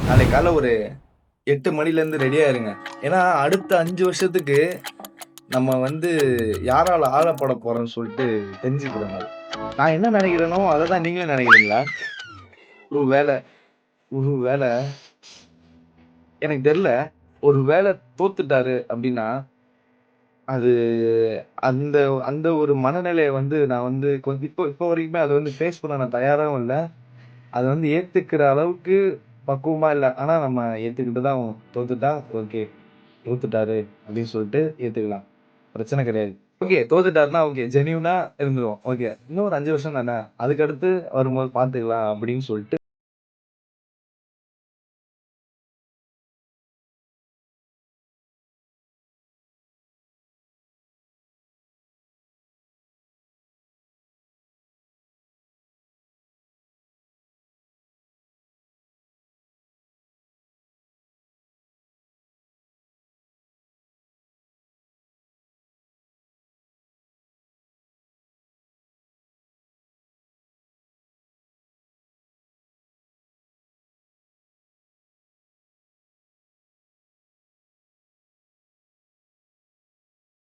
நாளைக்கு காலைல ஒரு 8 மணிலேருந்து ரெடியா இருங்க. ஏன்னா, அடுத்த 5 வருஷத்துக்கு நம்ம வந்து யாரால ஆளப்பட போறோம்ன்னு சொல்லிட்டு தெரிஞ்சுக்கணும். நான் என்ன நெனைக்கிறேனோ, அத தான் நீங்களும் நெனைக்கிறீங்களா? ஒரு வேள ஒரு வேள எனக்கு தெரியல. ஒரு வேள தோத்துட்டாரு அப்டின்னா, அது அந்த அந்த ஒரு மனநிலைய வந்து நான் வந்து இப்போ இப்போ வரைக்குமே அத வந்து ஃபேஸ் பண்ண நான் தயாராவும் இல்ல. அத வந்து ஏத்துக்கிற அளவுக்கு பக்குவமா இல்ல. ஆனா நம்ம ஏத்துக்கிட்டு தான் ஆகணும். தோத்துட்டா ஓகே. தோத்துட்டாரு அப்படின்னு சொல்லிட்டு ஏத்துக்கலாம். பிரச்சனை கிடையாது. ஓகே தோத்துட்டாருன்னா ஓகே. ஜென்யூனா இருந்துருவோம். ஓகே. இன்னும் ஒரு 5 வருஷம் தானே. அதுக்கடுத்து வரும்போது பார்த்துக்கலாம் அப்படின்னு சொல்லிட்டு